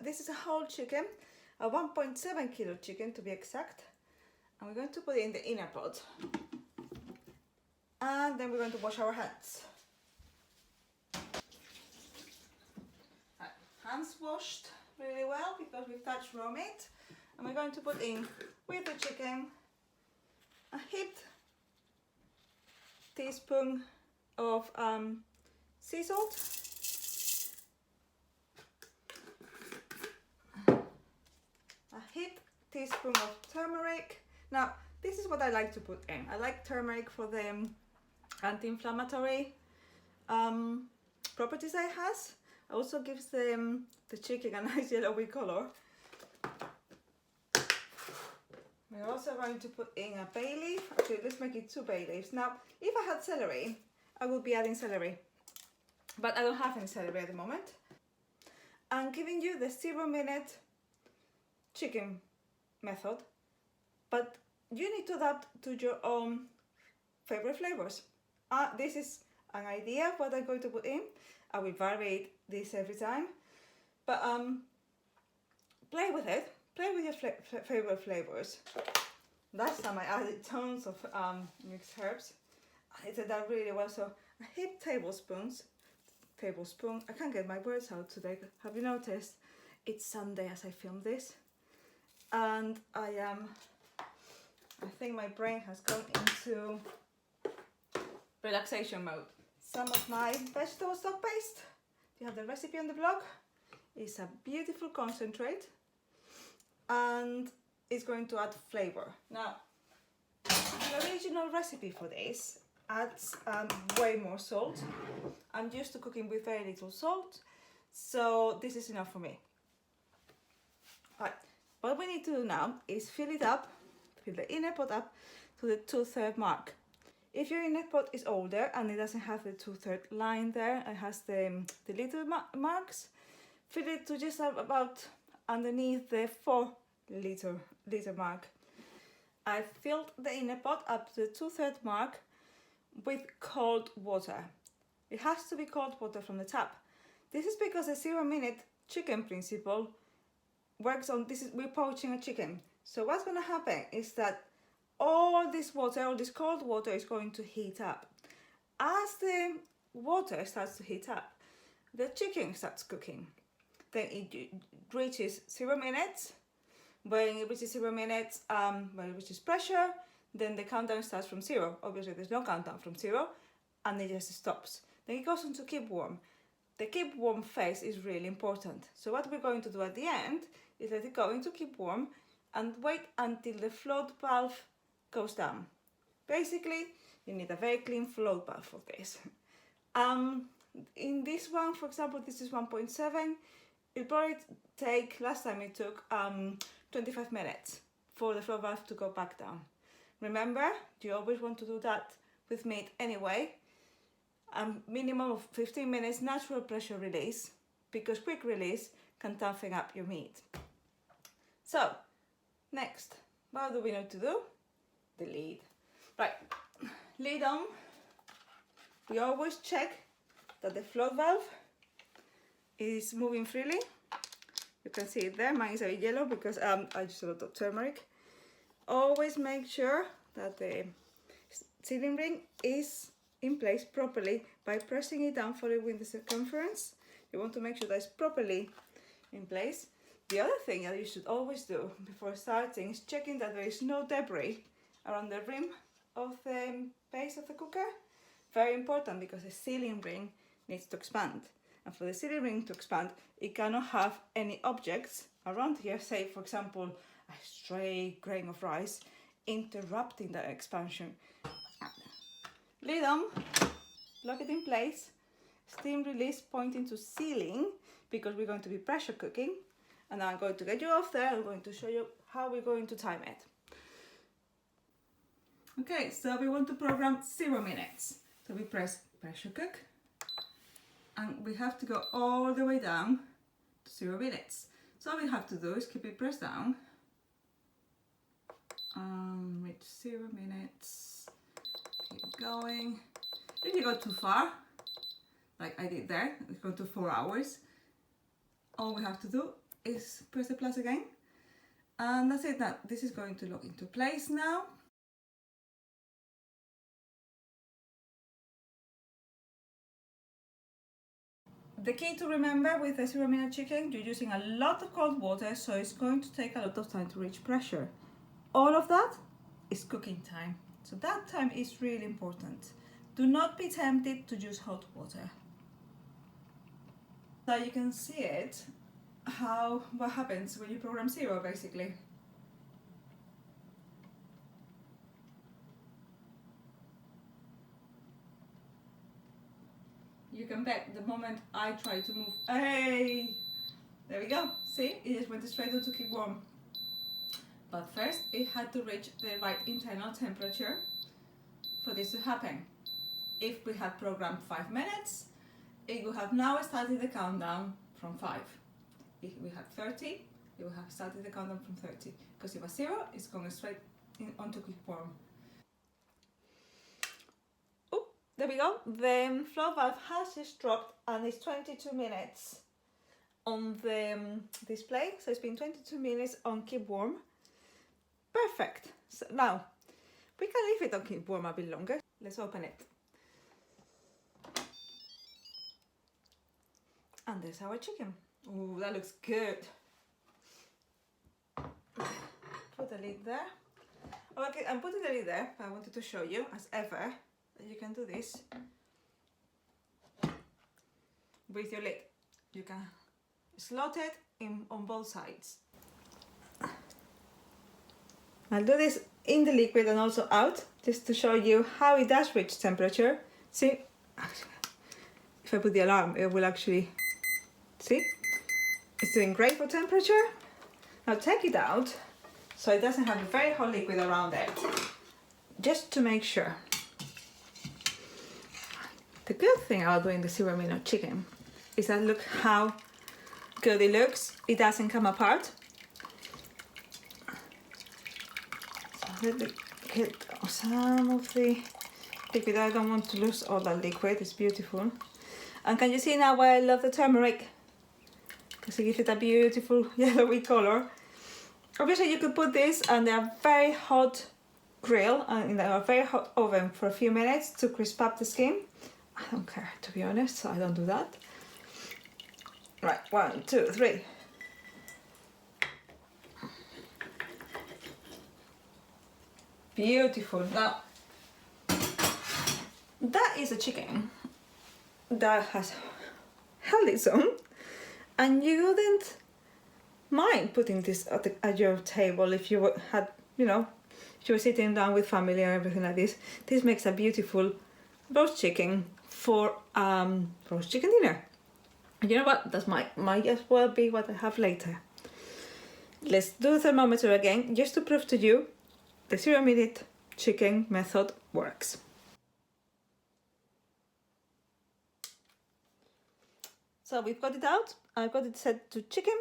this is a whole chicken, a 1.7 kilo chicken to be exact. And we're going to put it in the inner pot. And then we're going to wash our hands. Hands washed really well because we've touched raw meat. And we're going to put in with the chicken a heaped teaspoon of sea salt, a heaped teaspoon of turmeric. Now this is what I like to put in. I like turmeric for the anti-inflammatory properties it has. Also gives the chicken a nice yellowy color. We're also going to put in a bay leaf. Actually, let's make it 2 bay leaves. Now, if I had celery, I would be adding celery, but I don't have any celery at the moment. I'm giving you the 0-minute chicken method, but you need to adapt to your own favorite flavors. This is an idea of what I'm going to put in. I will vary this every time, but play with it. Play with your favorite flavors. Last time I added tons of mixed herbs. I did that really well. So a heaped tablespoon. I can't get my words out today. Have you noticed? It's Sunday as I film this, and I think my brain has gone into relaxation mode. Some of my vegetable stock paste, you have the recipe on the blog, is a beautiful concentrate and it's going to add flavor. Now, the original recipe for this adds way more salt. I'm used to cooking with very little salt, so this is enough for me. Right, what we need to do now is fill the inner pot up to the 2/3 mark. If your inner pot is older and it doesn't have the 2/3 line there, it has the little marks, fill it to just about underneath the 4 liter mark. I filled the inner pot up to the 2/3 mark with cold water. It has to be cold water from the tap. This is because the 0-minute chicken principle works on this. We're poaching a chicken. So what's going to happen is that all this cold water is going to heat up. As the water starts to heat up, the chicken starts cooking. Then it reaches 0 minutes. When it reaches 0 minutes, when it reaches pressure, then the countdown starts from 0. Obviously, there's no countdown from 0, and it just stops. Then it goes into keep warm. The keep warm phase is really important. So what we're going to do at the end is let it go into keep warm and wait until the float valve goes down. Basically, you need a very clean float valve for this. In this one, for example, this is 1.7. It probably take, last time it took 25 minutes for the float valve to go back down. Remember, you always want to do that with meat anyway. Minimum of 15 minutes natural pressure release, because quick release can toughen up your meat. So, next, what do we need to do? The lid. Right, lid on. We always check that the float valve is moving freely. You can see it there. Mine is a bit yellow because I used a lot of turmeric. Always make sure that the sealing ring is in place properly by pressing it down, following the circumference. You want to make sure that it's properly in place. The other thing that you should always do before starting is checking that there is no debris around the rim of the base of the cooker. Very important, because the sealing ring needs to expand. And for the sealing ring to expand, it cannot have any objects around here, say for example a stray grain of rice, interrupting that expansion. Lid on, lock it in place, steam release pointing to sealing, because we're going to be pressure cooking. And I'm going to get you off there. I'm going to show you how we're going to time it. Okay, so we want to program 0 minutes. So we press pressure cook, and we have to go all the way down to 0 minutes. So all we have to do is keep it pressed down and reach 0 minutes. Keep going. If you go too far, like I did there, it's going to 4 hours. All we have to do is press the plus again. And that's it. Now this is going to lock into place now. The key to remember with the 0 minute chicken, you're using a lot of cold water, so it's going to take a lot of time to reach pressure. All of that is cooking time, so that time is really important. Do not be tempted to use hot water. So you can see it, what happens when you program 0 basically. You can bet the moment I try to move, hey, there we go. See, it just went straight on to keep warm. But first, it had to reach the right internal temperature for this to happen. If we had programmed 5 minutes, it would have now started the countdown from 5. If we had 30, it would have started the countdown from 30. Because if it was 0, it's going straight on to keep warm. There we go, the flow valve has just dropped and it's 22 minutes on the display, so it's been 22 minutes on keep warm. Perfect. So now we can leave it on keep warm a bit longer. Let's open it. And there's our chicken. Ooh, that looks good. Put the lid there. Okay, I'm putting the lid there. I wanted to show you, as ever, that you can do this with your lid. You can slot it in on both sides. I'll do this in the liquid and also out, just to show you how it does reach temperature. See, if I put the alarm, it will actually, see, it's doing great for temperature. Now take it out so it doesn't have a very hot liquid around it, just to make sure. The good thing about doing the 0 minute chicken is that look how good it looks. It doesn't come apart. So let me get some of the liquid. I don't want to lose all that liquid. It's beautiful. And can you see now why I love the turmeric? Because it gives it a beautiful yellowy color. Obviously you could put this on a very hot grill and in a very hot oven for a few minutes to crisp up the skin. I don't care, to be honest, so I don't do that. Right, 1, 2, 3. Beautiful. Now, that is a chicken that has held its own, and you wouldn't mind putting this at your table if you had, you know, if you were sitting down with family and everything like this. This makes a beautiful roast chicken for roast chicken dinner. And you know what? That might as well be what I have later. Let's do the thermometer again, just to prove to you the 0 minute chicken method works. So we've got it out. I've got it set to chicken,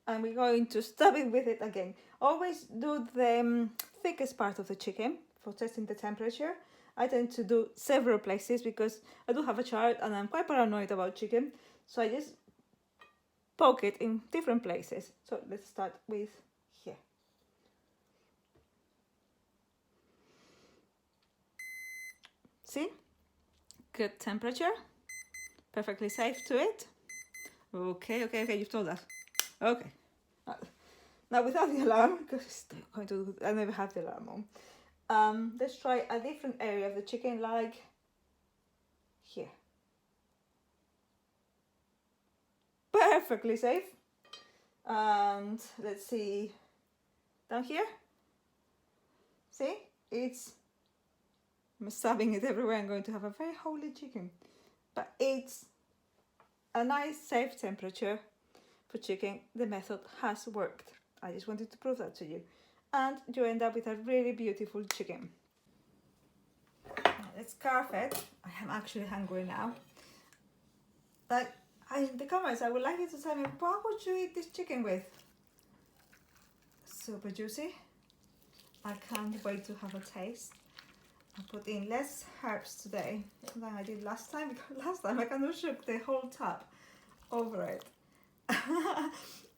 and we're going to stab it with it again. Always do the thickest part of the chicken for testing the temperature. I tend to do several places because I do have a child and I'm quite paranoid about chicken. So I just poke it in different places. So let's start with here. See? Good temperature. Perfectly safe to it. Okay, you've told us. Okay. Now without the alarm, because it's going to, I never have the alarm on. Let's try a different area of the chicken, like here. Perfectly safe. And let's see, down here. See, I'm stabbing it everywhere. I'm going to have a very holy chicken, but it's a nice safe temperature for chicken. The method has worked. I just wanted to prove that to you. And you end up with a really beautiful chicken. Now, let's carve it. I am actually hungry now. But in the comments, I would like you to tell me, what would you eat this chicken with? Super juicy. I can't wait to have a taste. I put in less herbs today than I did last time, because last time I kind of shook the whole tub over it.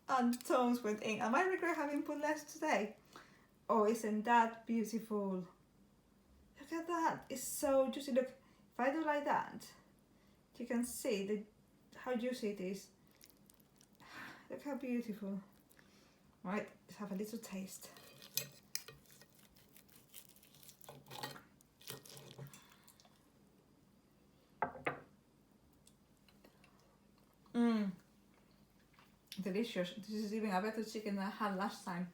and tones went in. I might regret having put less today. Oh, isn't that beautiful? Look at that, it's so juicy. Look, if I do like that, you can see how juicy it is. Look how beautiful. Right, let's have a little taste. Delicious. This is even a better chicken than I had last time.